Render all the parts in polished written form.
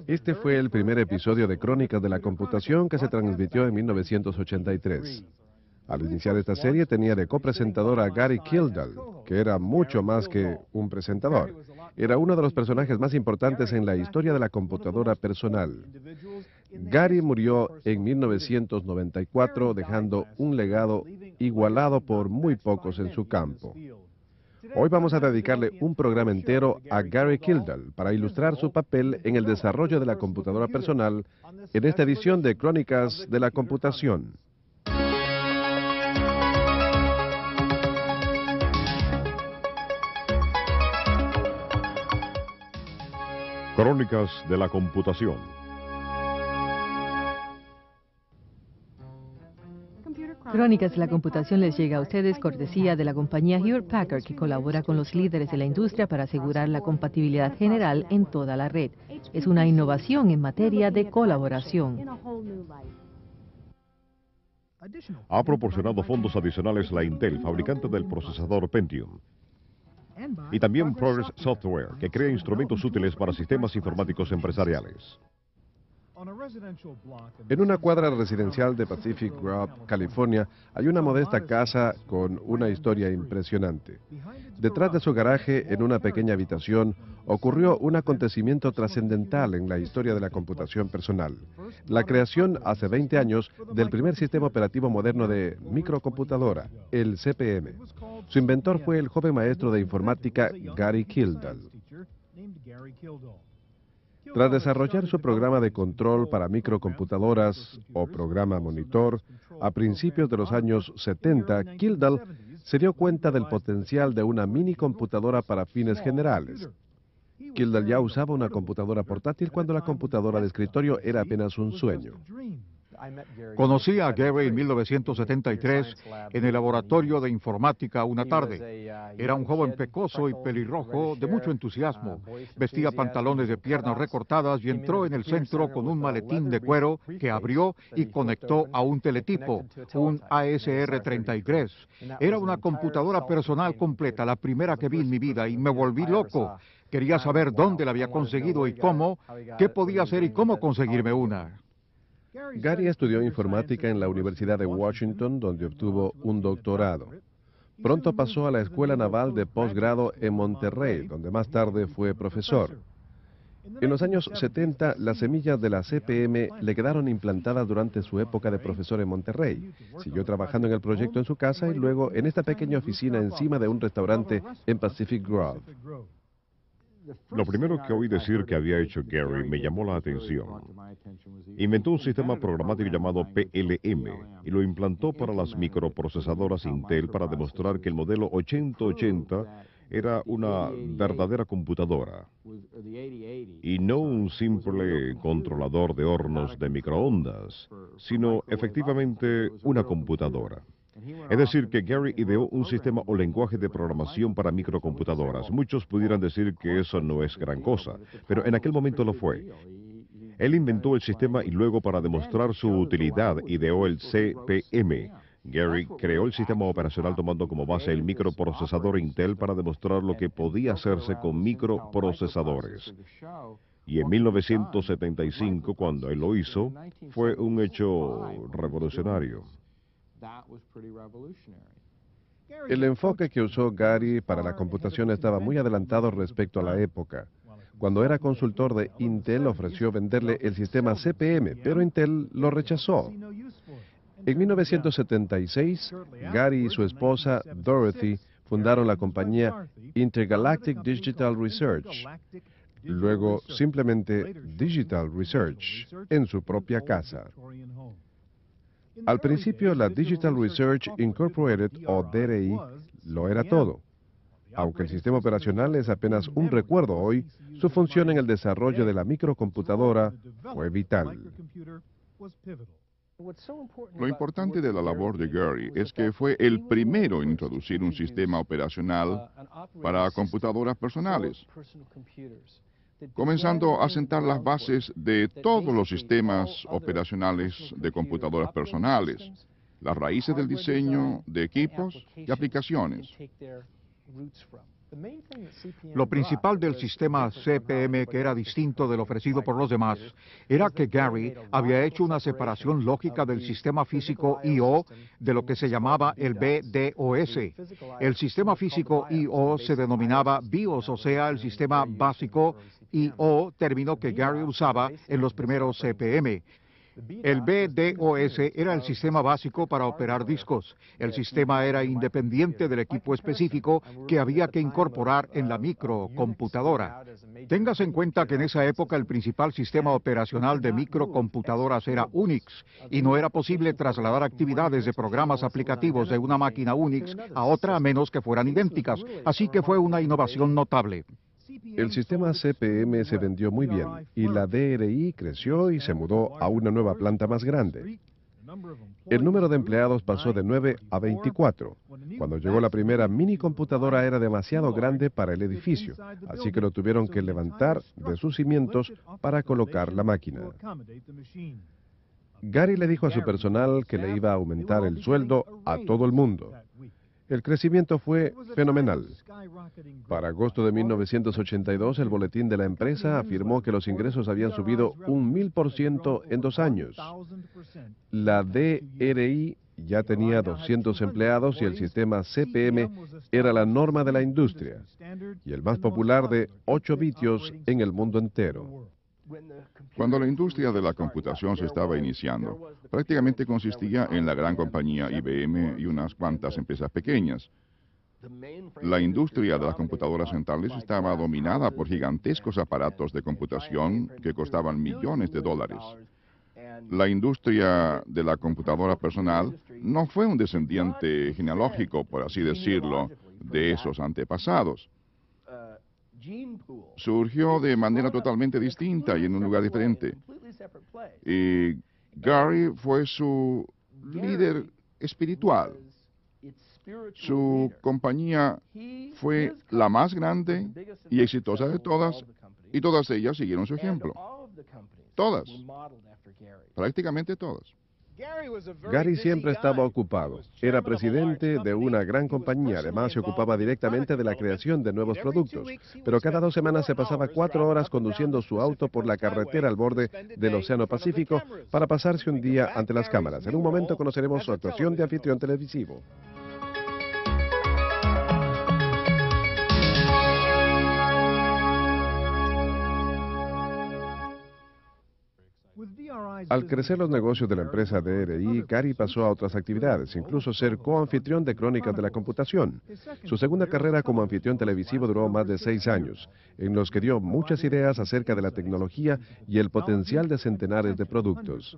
Este fue el primer episodio de Crónicas de la Computación que se transmitió en 1983. Al iniciar esta serie tenía de copresentador a Gary Kildall, que era mucho más que un presentador. Era uno de los personajes más importantes en la historia de la computadora personal. Gary murió en 1994 dejando un legado igualado por muy pocos en su campo. Hoy vamos a dedicarle un programa entero a Gary Kildall para ilustrar su papel en el desarrollo de la computadora personal en esta edición de Crónicas de la Computación. Crónicas de la Computación. Crónicas de la Computación les llega a ustedes cortesía de la compañía Hewlett Packard, que colabora con los líderes de la industria para asegurar la compatibilidad general en toda la red. Es una innovación en materia de colaboración. Ha proporcionado fondos adicionales la Intel, fabricante del procesador Pentium. Y también Progress Software, que crea instrumentos útiles para sistemas informáticos empresariales. En una cuadra residencial de Pacific Grove, California, hay una modesta casa con una historia impresionante. Detrás de su garaje, en una pequeña habitación, ocurrió un acontecimiento trascendental en la historia de la computación personal. La creación, hace 20 años, del primer sistema operativo moderno de microcomputadora, el CP/M. Su inventor fue el joven maestro de informática Gary Kildall. Tras desarrollar su programa de control para microcomputadoras, o programa monitor, a principios de los años 70, Kildall se dio cuenta del potencial de una mini computadora para fines generales. Kildall ya usaba una computadora portátil cuando la computadora de escritorio era apenas un sueño. Conocí a Gary en 1973 en el laboratorio de informática una tarde. Era un joven pecoso y pelirrojo de mucho entusiasmo. Vestía pantalones de piernas recortadas y entró en el centro con un maletín de cuero que abrió y conectó a un teletipo, un ASR-33. Era una computadora personal completa, la primera que vi en mi vida, y me volví loco. Quería saber dónde la había conseguido y cómo, qué podía hacer y cómo conseguirme una. Gary estudió informática en la Universidad de Washington, donde obtuvo un doctorado. Pronto pasó a la Escuela Naval de Posgrado en Monterrey, donde más tarde fue profesor. En los años 70, las semillas de la CP/M le quedaron implantadas durante su época de profesor en Monterrey. Siguió trabajando en el proyecto en su casa y luego en esta pequeña oficina encima de un restaurante en Pacific Grove. Lo primero que oí decir que había hecho Gary me llamó la atención. Inventó un sistema programático llamado PLM y lo implantó para las microprocesadoras Intel para demostrar que el modelo 8080 era una verdadera computadora y no un simple controlador de hornos de microondas, sino efectivamente una computadora. Es decir, que Gary ideó un sistema o lenguaje de programación para microcomputadoras. Muchos pudieran decir que eso no es gran cosa, pero en aquel momento lo fue. Él inventó el sistema y luego, para demostrar su utilidad, ideó el CP/M. Gary creó el sistema operacional tomando como base el microprocesador Intel para demostrar lo que podía hacerse con microprocesadores. Y en 1975, cuando él lo hizo, fue un hecho revolucionario. El enfoque que usó Gary para la computación estaba muy adelantado respecto a la época. Cuando era consultor de Intel, ofreció venderle el sistema CP/M, pero Intel lo rechazó. En 1976, Gary y su esposa, Dorothy, fundaron la compañía Intergalactic Digital Research, luego simplemente Digital Research, en su propia casa. Al principio, la Digital Research Incorporated, o DRI, lo era todo. Aunque el sistema operacional es apenas un recuerdo hoy, su función en el desarrollo de la microcomputadora fue vital. Lo importante de la labor de Gary es que fue el primero en introducir un sistema operacional para computadoras personales, comenzando a sentar las bases de todos los sistemas operacionales de computadoras personales, las raíces del diseño de equipos y aplicaciones. Lo principal del sistema CPM, que era distinto del ofrecido por los demás, era que Gary había hecho una separación lógica del sistema físico I/O de lo que se llamaba el BDOS. El sistema físico I/O se denominaba BIOS, o sea, el sistema básico I/O, término que Gary usaba en los primeros CPM. El BDOS era el sistema básico para operar discos. El sistema era independiente del equipo específico que había que incorporar en la microcomputadora. Téngase en cuenta que en esa época el principal sistema operacional de microcomputadoras era Unix y no era posible trasladar actividades de programas aplicativos de una máquina Unix a otra a menos que fueran idénticas, así que fue una innovación notable. El sistema CPM se vendió muy bien y la DRI creció y se mudó a una nueva planta más grande. El número de empleados pasó de 9 a 24. Cuando llegó la primera mini computadora era demasiado grande para el edificio, así que lo tuvieron que levantar de sus cimientos para colocar la máquina. Gary le dijo a su personal que le iba a aumentar el sueldo a todo el mundo. El crecimiento fue fenomenal. Para agosto de 1982, el boletín de la empresa afirmó que los ingresos habían subido 1000% en 2 años. La DRI ya tenía 200 empleados y el sistema CPM era la norma de la industria y el más popular de 8 bitios en el mundo entero. Cuando la industria de la computación se estaba iniciando, prácticamente consistía en la gran compañía IBM y unas cuantas empresas pequeñas. La industria de las computadoras centrales estaba dominada por gigantescos aparatos de computación que costaban millones de dólares. La industria de la computadora personal no fue un descendiente genealógico, por así decirlo, de esos antepasados. Surgió de manera totalmente distinta y en un lugar diferente. Y Gary fue su líder espiritual. Su compañía fue la más grande y exitosa de todas, y todas ellas siguieron su ejemplo. Todas. Prácticamente todas. Gary siempre estaba ocupado. Era presidente de una gran compañía. Además, se ocupaba directamente de la creación de nuevos productos. Pero cada 2 semanas se pasaba 4 horas conduciendo su auto por la carretera al borde del Océano Pacífico para pasarse un día ante las cámaras. En un momento conoceremos su actuación de anfitrión televisivo. Al crecer los negocios de la empresa DRI, Gary pasó a otras actividades, incluso ser coanfitrión de Crónicas de la Computación. Su segunda carrera como anfitrión televisivo duró más de 6 años, en los que dio muchas ideas acerca de la tecnología y el potencial de centenares de productos.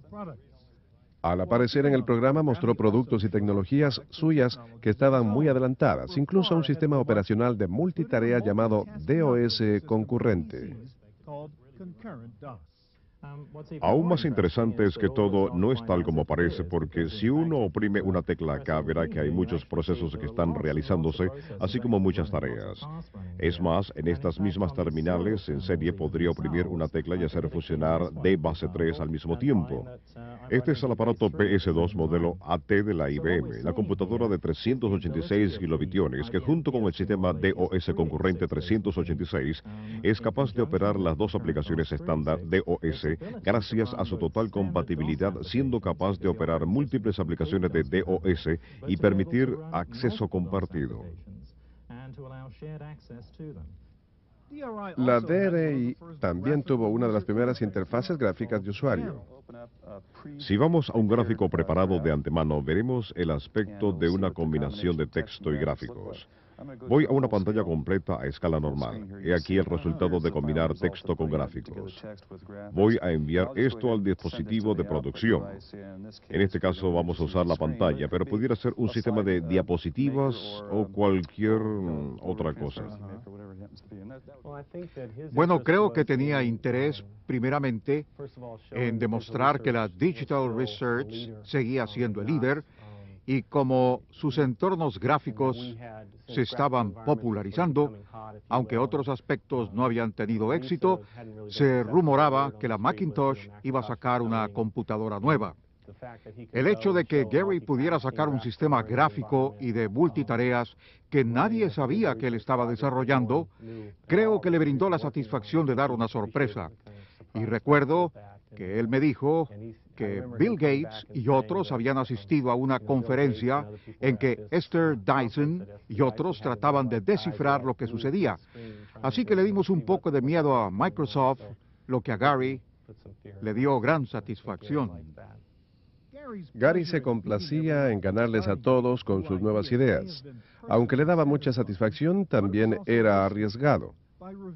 Al aparecer en el programa mostró productos y tecnologías suyas que estaban muy adelantadas, incluso un sistema operacional de multitarea llamado DOS concurrente. Aún más interesante es que todo no es tal como parece, porque si uno oprime una tecla acá, verá que hay muchos procesos que están realizándose, así como muchas tareas. Es más, en estas mismas terminales en serie podría oprimir una tecla y hacer funcionar D base 3 al mismo tiempo. Este es el aparato PS2 modelo AT de la IBM, la computadora de 386 kilobitiones, que junto con el sistema DOS concurrente 386 es capaz de operar las 2 aplicaciones estándar DOS gracias a su total compatibilidad, siendo capaz de operar múltiples aplicaciones de DOS y permitir acceso compartido. La DRI también tuvo una de las primeras interfaces gráficas de usuario. Si vamos a un gráfico preparado de antemano, veremos el aspecto de una combinación de texto y gráficos. Voy a una pantalla completa a escala normal. He aquí el resultado de combinar texto con gráficos. Voy a enviar esto al dispositivo de producción. En este caso vamos a usar la pantalla, pero pudiera ser un sistema de diapositivas o cualquier otra cosa. Bueno, creo que tenía interés primeramente en demostrar que la Digital Research seguía siendo el líder y como sus entornos gráficos se estaban popularizando, aunque otros aspectos no habían tenido éxito, se rumoraba que la Macintosh iba a sacar una computadora nueva. El hecho de que Gary pudiera sacar un sistema gráfico y de multitareas que nadie sabía que él estaba desarrollando, creo que le brindó la satisfacción de dar una sorpresa. Y recuerdo que él me dijo que Bill Gates y otros habían asistido a una conferencia en que Esther Dyson y otros trataban de descifrar lo que sucedía. Así que le dimos un poco de miedo a Microsoft, lo que a Gary le dio gran satisfacción. Gary se complacía en ganarles a todos con sus nuevas ideas. Aunque le daba mucha satisfacción, también era arriesgado.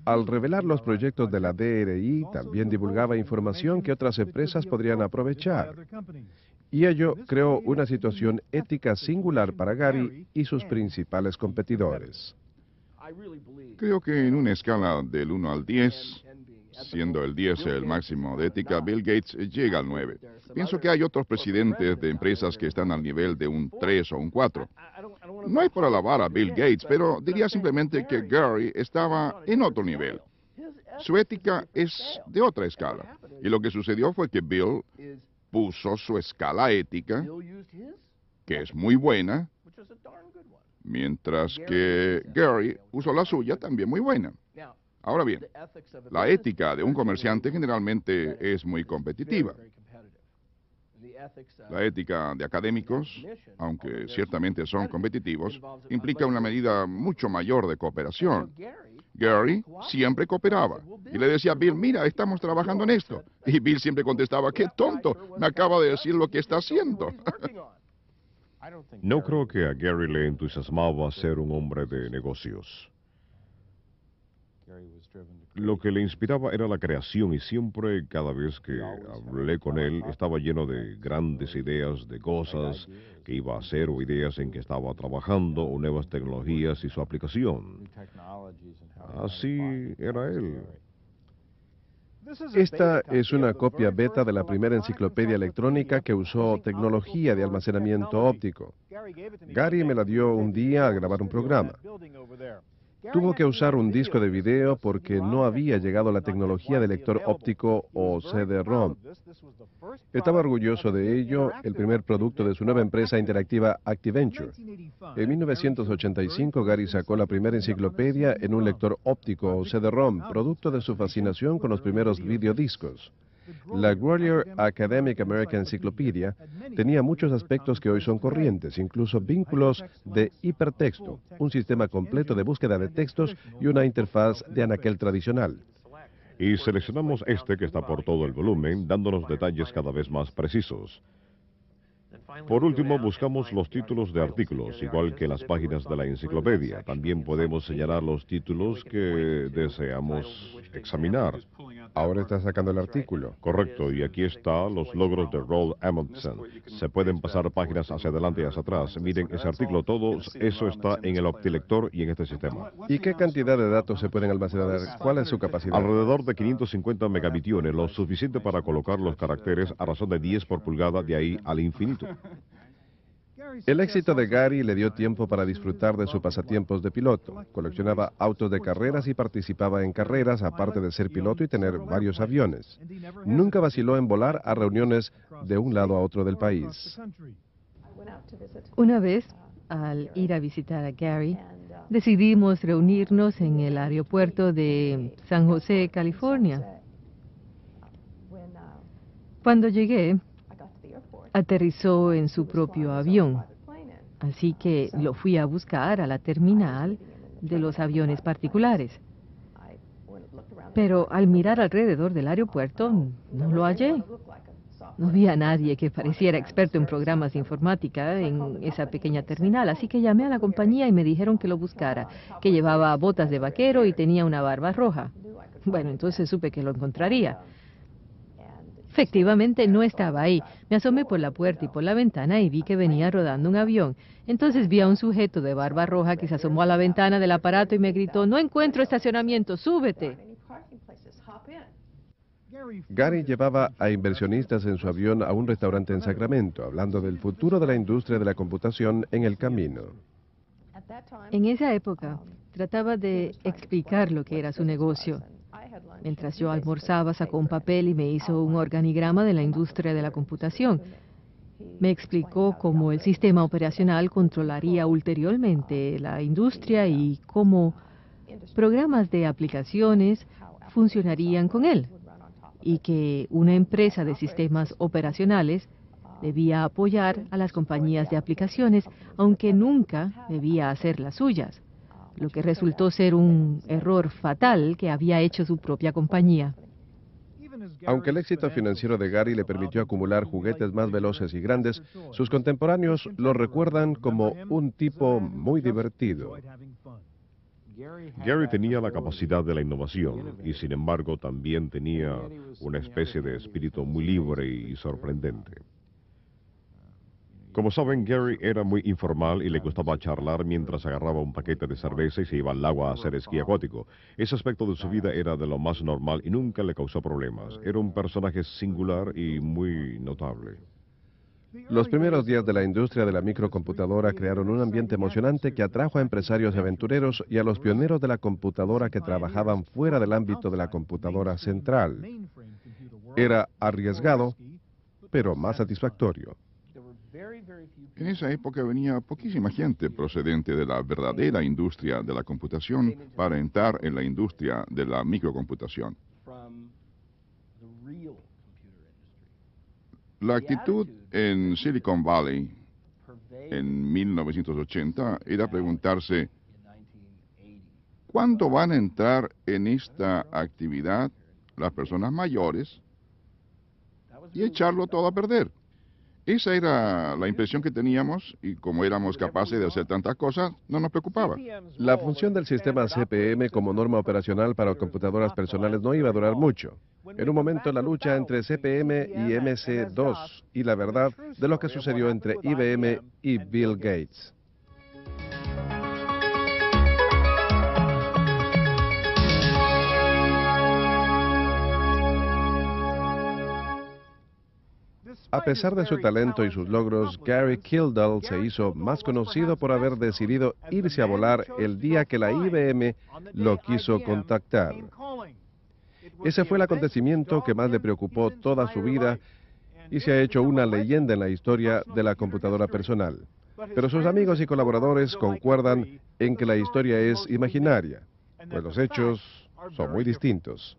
Al revelar los proyectos de la DRI, también divulgaba información que otras empresas podrían aprovechar. Y ello creó una situación ética singular para Gary y sus principales competidores. Creo que en una escala del 1 al 10, siendo el 10 el máximo de ética, Bill Gates llega al 9. Pienso que hay otros presidentes de empresas que están al nivel de un 3 o un 4. No es por alabar a Bill Gates, pero diría simplemente que Gary estaba en otro nivel. Su ética es de otra escala. Y lo que sucedió fue que Bill puso su escala ética, que es muy buena, mientras que Gary usó la suya, también muy buena. Ahora bien, la ética de un comerciante generalmente es muy competitiva. La ética de académicos, aunque ciertamente son competitivos, implica una medida mucho mayor de cooperación. Gary siempre cooperaba y le decía a Bill, mira, estamos trabajando en esto. Y Bill siempre contestaba, qué tonto, me acaba de decir lo que está haciendo. No creo que a Gary le entusiasmaba ser un hombre de negocios. Lo que le inspiraba era la creación y siempre, cada vez que hablé con él, estaba lleno de grandes ideas de cosas que iba a hacer o ideas en que estaba trabajando o nuevas tecnologías y su aplicación. Así era él. Esta es una copia beta de la primera enciclopedia electrónica que usó tecnología de almacenamiento óptico. Gary me la dio un día al grabar un programa. Tuvo que usar un disco de video porque no había llegado la tecnología de lector óptico o CD-ROM. Estaba orgulloso de ello, el primer producto de su nueva empresa interactiva ActiVenture. En 1985, Gary sacó la primera enciclopedia en un lector óptico o CD-ROM, producto de su fascinación con los primeros videodiscos. La Gwalior Academic American Encyclopedia tenía muchos aspectos que hoy son corrientes, incluso vínculos de hipertexto, un sistema completo de búsqueda de textos y una interfaz de anaquel tradicional. Y seleccionamos este que está por todo el volumen, dándonos detalles cada vez más precisos. Por último, buscamos los títulos de artículos, igual que las páginas de la enciclopedia. También podemos señalar los títulos que deseamos examinar. Ahora está sacando el artículo. Correcto, y aquí está los logros de Roald Amundsen. Se pueden pasar páginas hacia adelante y hacia atrás. Miren ese artículo, todo eso está en el OptiLector y en este sistema. ¿Y qué cantidad de datos se pueden almacenar? ¿Cuál es su capacidad? Alrededor de 550 megabitiones, lo suficiente para colocar los caracteres a razón de 10 por pulgada de ahí al infinito. El éxito de Gary le dio tiempo para disfrutar de sus pasatiempos de piloto. Coleccionaba autos de carreras y participaba en carreras, aparte de ser piloto y tener varios aviones. Nunca vaciló en volar a reuniones de un lado a otro del país. Una vez, al ir a visitar a Gary, decidimos reunirnos en el aeropuerto de San José, California. Cuando llegué, aterrizó en su propio avión, así que lo fui a buscar a la terminal de los aviones particulares. Pero al mirar alrededor del aeropuerto, no lo hallé. No vi a nadie que pareciera experto en programas de informática en esa pequeña terminal, así que llamé a la compañía y me dijeron que lo buscara, que llevaba botas de vaquero y tenía una barba roja. Bueno, entonces supe que lo encontraría. Efectivamente, no estaba ahí. Me asomé por la puerta y por la ventana y vi que venía rodando un avión. Entonces vi a un sujeto de barba roja que se asomó a la ventana del aparato y me gritó, "No encuentro estacionamiento, súbete". Gary llevaba a inversionistas en su avión a un restaurante en Sacramento, hablando del futuro de la industria de la computación en el camino. En esa época, trataba de explicar lo que era su negocio. Mientras yo almorzaba, sacó un papel y me hizo un organigrama de la industria de la computación. Me explicó cómo el sistema operacional controlaría ulteriormente la industria y cómo programas de aplicaciones funcionarían con él, y que una empresa de sistemas operacionales debía apoyar a las compañías de aplicaciones, aunque nunca debía hacer las suyas, lo que resultó ser un error fatal que había hecho su propia compañía. Aunque el éxito financiero de Gary le permitió acumular juguetes más veloces y grandes, sus contemporáneos lo recuerdan como un tipo muy divertido. Gary tenía la capacidad de la innovación y sin embargo también tenía una especie de espíritu muy libre y sorprendente. Como saben, Gary era muy informal y le gustaba charlar mientras agarraba un paquete de cerveza y se iba al lago a hacer esquí acuático. Ese aspecto de su vida era de lo más normal y nunca le causó problemas. Era un personaje singular y muy notable. Los primeros días de la industria de la microcomputadora crearon un ambiente emocionante que atrajo a empresarios y aventureros y a los pioneros de la computadora que trabajaban fuera del ámbito de la computadora central. Era arriesgado, pero más satisfactorio. En esa época venía poquísima gente procedente de la verdadera industria de la computación para entrar en la industria de la microcomputación. La actitud en Silicon Valley en 1980 era preguntarse, ¿cuándo van a entrar en esta actividad las personas mayores y echarlo todo a perder? Esa era la impresión que teníamos y como éramos capaces de hacer tantas cosas, no nos preocupaba. La función del sistema CP/M como norma operacional para computadoras personales no iba a durar mucho. En un momento la lucha entre CP/M y MC2 y la verdad de lo que sucedió entre IBM y Bill Gates. A pesar de su talento y sus logros, Gary Kildall se hizo más conocido por haber decidido irse a volar el día que la IBM lo quiso contactar. Ese fue el acontecimiento que más le preocupó toda su vida y se ha hecho una leyenda en la historia de la computadora personal. Pero sus amigos y colaboradores concuerdan en que la historia es imaginaria, pues los hechos son muy distintos.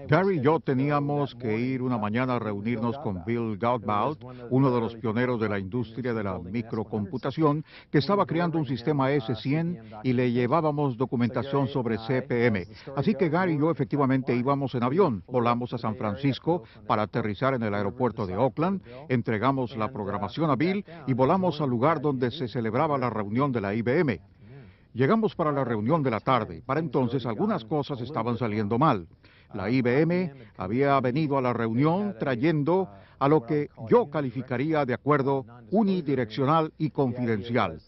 Gary y yo teníamos que ir una mañana a reunirnos con Bill Gautbaut, uno de los pioneros de la industria de la microcomputación, que estaba creando un sistema S100 y le llevábamos documentación sobre CP/M. Así que Gary y yo efectivamente íbamos en avión, volamos a San Francisco para aterrizar en el aeropuerto de Oakland, entregamos la programación a Bill y volamos al lugar donde se celebraba la reunión de la IBM. Llegamos para la reunión de la tarde. Para entonces algunas cosas estaban saliendo mal. La IBM había venido a la reunión trayendo a lo que yo calificaría de acuerdo unidireccional y confidencial.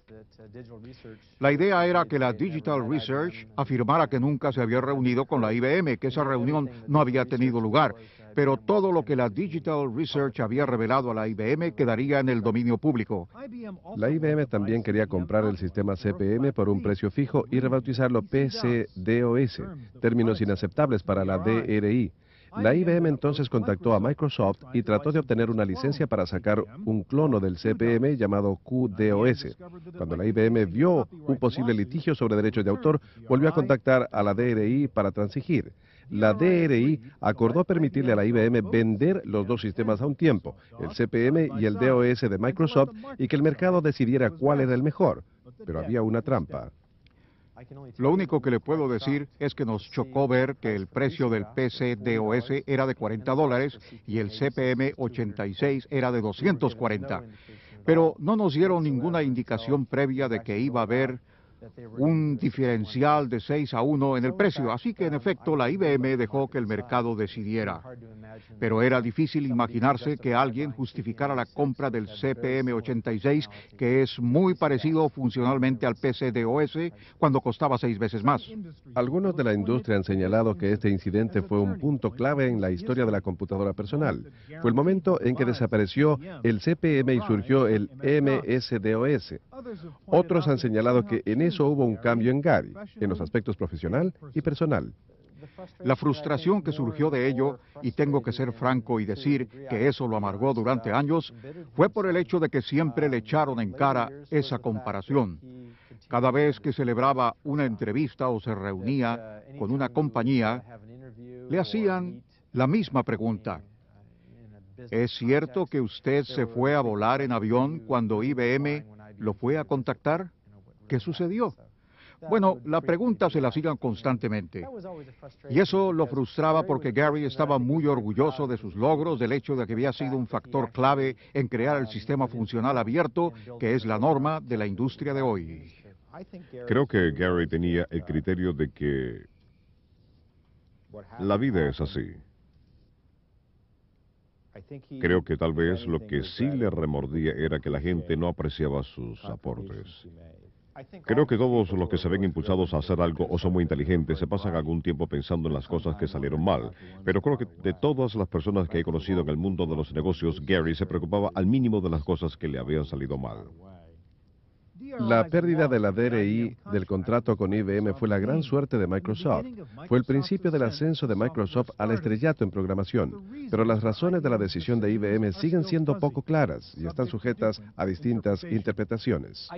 La idea era que la Digital Research afirmara que nunca se había reunido con la IBM, que esa reunión no había tenido lugar, pero todo lo que la Digital Research había revelado a la IBM quedaría en el dominio público. La IBM también quería comprar el sistema CP/M por un precio fijo y rebautizarlo PC-DOS, términos inaceptables para la DRI. La IBM entonces contactó a Microsoft y trató de obtener una licencia para sacar un clono del CP/M llamado QDOS. Cuando la IBM vio un posible litigio sobre derechos de autor, volvió a contactar a la DRI para transigir. La DRI acordó permitirle a la IBM vender los dos sistemas a un tiempo, el CP/M y el DOS de Microsoft, y que el mercado decidiera cuál era el mejor. Pero había una trampa. Lo único que le puedo decir es que nos chocó ver que el precio del PC-DOS era de $40 y el CP/M86 era de 240. Pero no nos dieron ninguna indicación previa de que iba a haber un diferencial de 6-1 en el precio, así que en efecto la IBM dejó que el mercado decidiera. Pero era difícil imaginarse que alguien justificara la compra del CP/M86, que es muy parecido funcionalmente al PC-DOS, cuando costaba 6 veces más. Algunos de la industria han señalado que este incidente fue un punto clave en la historia de la computadora personal. Fue el momento en que desapareció el CP/M y surgió el MS-DOS. Otros han señalado que en eso hubo un cambio en Gary, en los aspectos profesional y personal. La frustración que surgió de ello, y tengo que ser franco y decir que eso lo amargó durante años, fue por el hecho de que siempre le echaron en cara esa comparación. Cada vez que celebraba una entrevista o se reunía con una compañía, le hacían la misma pregunta. ¿Es cierto que usted se fue a volar en avión cuando IBM lo fue a contactar? ¿Qué sucedió? Bueno, la pregunta se la hacían constantemente. Y eso lo frustraba porque Gary estaba muy orgulloso de sus logros, del hecho de que había sido un factor clave en crear el sistema funcional abierto, que es la norma de la industria de hoy. Creo que Gary tenía el criterio de que la vida es así. Creo que tal vez lo que sí le remordía era que la gente no apreciaba sus aportes. Creo que todos los que se ven impulsados a hacer algo o son muy inteligentes se pasan algún tiempo pensando en las cosas que salieron mal. Pero creo que de todas las personas que he conocido en el mundo de los negocios, Gary se preocupaba al mínimo de las cosas que le habían salido mal. La pérdida de la DRI del contrato con IBM fue la gran suerte de Microsoft. Fue el principio del ascenso de Microsoft al estrellato en programación. Pero las razones de la decisión de IBM siguen siendo poco claras y están sujetas a distintas interpretaciones.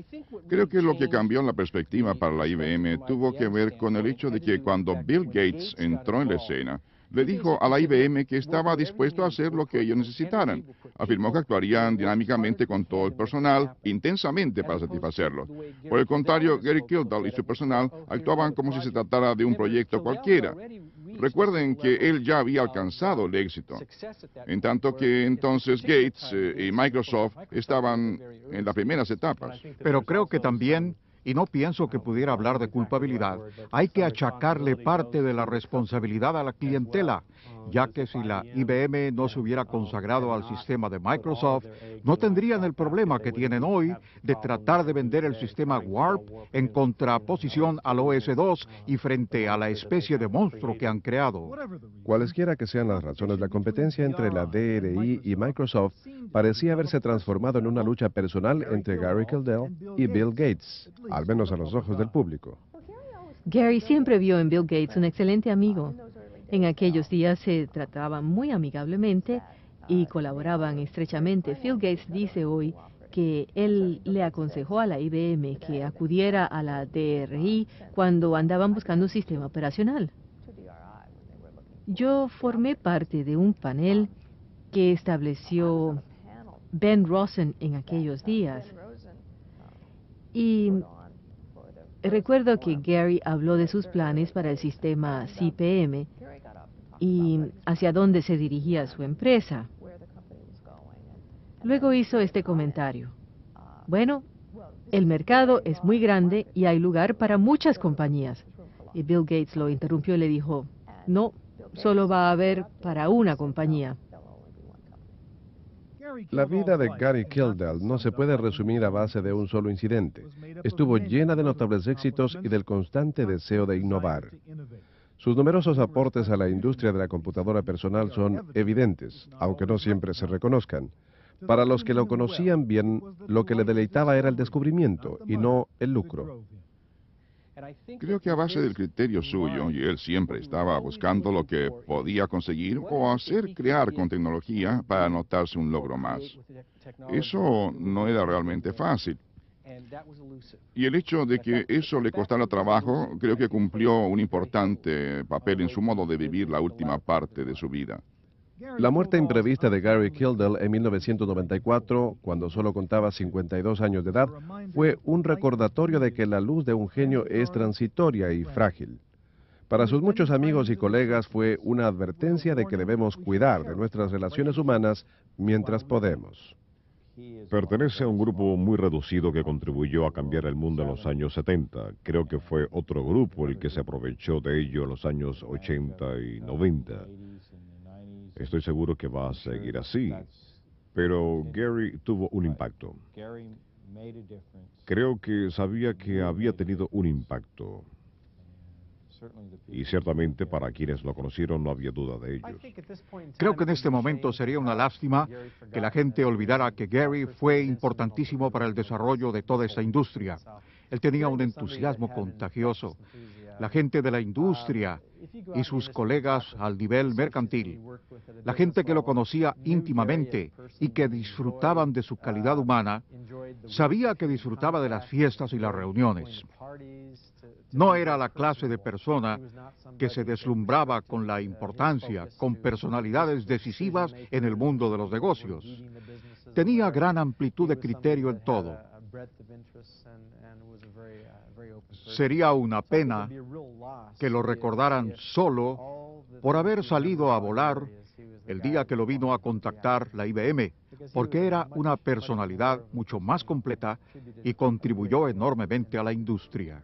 Creo que lo que cambió la perspectiva para la IBM tuvo que ver con el hecho de que cuando Bill Gates entró en la escena, le dijo a la IBM que estaba dispuesto a hacer lo que ellos necesitaran. Afirmó que actuarían dinámicamente con todo el personal, intensamente para satisfacerlo. Por el contrario, Gary Kildall y su personal actuaban como si se tratara de un proyecto cualquiera. Recuerden que él ya había alcanzado el éxito, en tanto que entonces Gates y Microsoft estaban en las primeras etapas. Pero creo que también, y no pienso que pudiera hablar de culpabilidad, hay que achacarle parte de la responsabilidad a la clientela, ya que si la IBM no se hubiera consagrado al sistema de Microsoft, no tendrían el problema que tienen hoy de tratar de vender el sistema Warp en contraposición al OS2 y frente a la especie de monstruo que han creado. Cualesquiera que sean las razones, la competencia entre la DRI y Microsoft parecía haberse transformado en una lucha personal entre Gary Kildall y Bill Gates, al menos a los ojos del público. Gary siempre vio en Bill Gates un excelente amigo. En aquellos días se trataban muy amigablemente y colaboraban estrechamente. Phil Gates dice hoy que él le aconsejó a la IBM que acudiera a la DRI cuando andaban buscando un sistema operacional. Yo formé parte de un panel que estableció Ben Rosen en aquellos días. Y recuerdo que Gary habló de sus planes para el sistema CPM y hacia dónde se dirigía su empresa. Luego hizo este comentario. Bueno, el mercado es muy grande y hay lugar para muchas compañías. Y Bill Gates lo interrumpió y le dijo, no, solo va a haber para una compañía. La vida de Gary Kildall no se puede resumir a base de un solo incidente. Estuvo llena de notables éxitos y del constante deseo de innovar. Sus numerosos aportes a la industria de la computadora personal son evidentes, aunque no siempre se reconozcan. Para los que lo conocían bien, lo que le deleitaba era el descubrimiento y no el lucro. Creo que a base del criterio suyo, y él siempre estaba buscando lo que podía conseguir o hacer crear con tecnología para anotarse un logro más. Eso no era realmente fácil. Y el hecho de que eso le costara trabajo, creo que cumplió un importante papel en su modo de vivir la última parte de su vida. La muerte imprevista de Gary Kildall en 1994, cuando solo contaba 52 años de edad, fue un recordatorio de que la luz de un genio es transitoria y frágil. Para sus muchos amigos y colegas fue una advertencia de que debemos cuidar de nuestras relaciones humanas mientras podemos. Pertenece a un grupo muy reducido que contribuyó a cambiar el mundo en los años 70. Creo que fue otro grupo el que se aprovechó de ello en los años 80 y 90. Estoy seguro que va a seguir así, pero Gary tuvo un impacto. Creo que sabía que había tenido un impacto. Y ciertamente para quienes lo conocieron no había duda de ellos. Creo que en este momento sería una lástima que la gente olvidara que Gary fue importantísimo para el desarrollo de toda esta industria. Él tenía un entusiasmo contagioso. la gente de la industria y sus colegas al nivel mercantil, la gente que lo conocía íntimamente y que disfrutaban de su calidad humana, sabía que disfrutaba de las fiestas y las reuniones. No era la clase de persona que se deslumbraba con la importancia, con personalidades decisivas en el mundo de los negocios. Tenía gran amplitud de criterio en todo. Sería una pena que lo recordaran solo por haber salido a volar el día que lo vino a contactar la IBM, porque era una personalidad mucho más completa y contribuyó enormemente a la industria.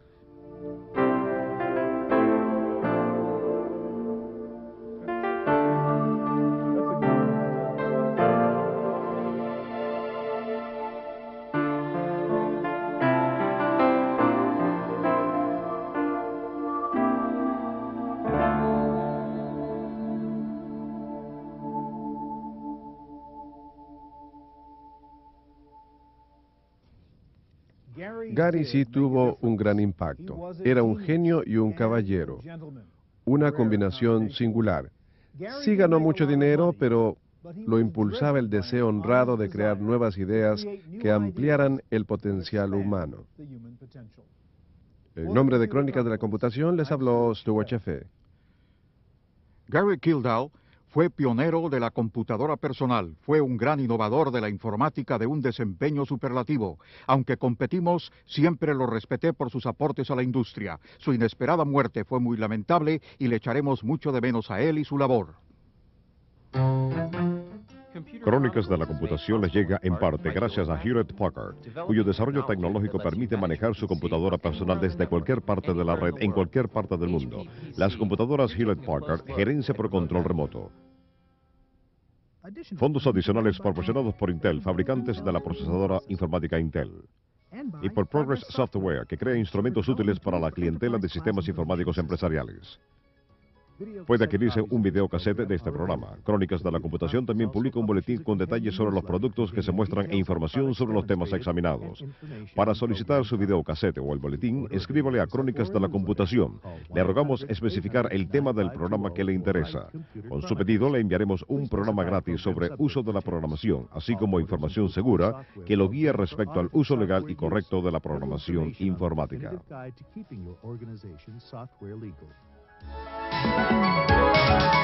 Gary sí tuvo un gran impacto. Era un genio y un caballero. Una combinación singular. Sí ganó mucho dinero, pero lo impulsaba el deseo honrado de crear nuevas ideas que ampliaran el potencial humano. En nombre de Crónicas de la Computación les habló Stuart Chefe. Gary Kildall fue pionero de la computadora personal, fue un gran innovador de la informática de un desempeño superlativo. Aunque competimos, siempre lo respeté por sus aportes a la industria. Su inesperada muerte fue muy lamentable y le echaremos mucho de menos a él y su labor. Crónicas de la Computación les llega en parte gracias a Hewlett Packard, cuyo desarrollo tecnológico permite manejar su computadora personal desde cualquier parte de la red, en cualquier parte del mundo. Las computadoras Hewlett Packard, gerencia por control remoto. Fondos adicionales proporcionados por Intel, fabricantes de la procesadora informática Intel. Y por Progress Software, que crea instrumentos útiles para la clientela de sistemas informáticos empresariales. Puede adquirirse un videocassette de este programa. Crónicas de la Computación también publica un boletín con detalles sobre los productos que se muestran e información sobre los temas examinados. Para solicitar su videocassette o el boletín, escríbale a Crónicas de la Computación. Le rogamos especificar el tema del programa que le interesa. Con su pedido le enviaremos un programa gratis sobre uso de la programación, así como información segura que lo guíe respecto al uso legal y correcto de la programación informática. Thank you.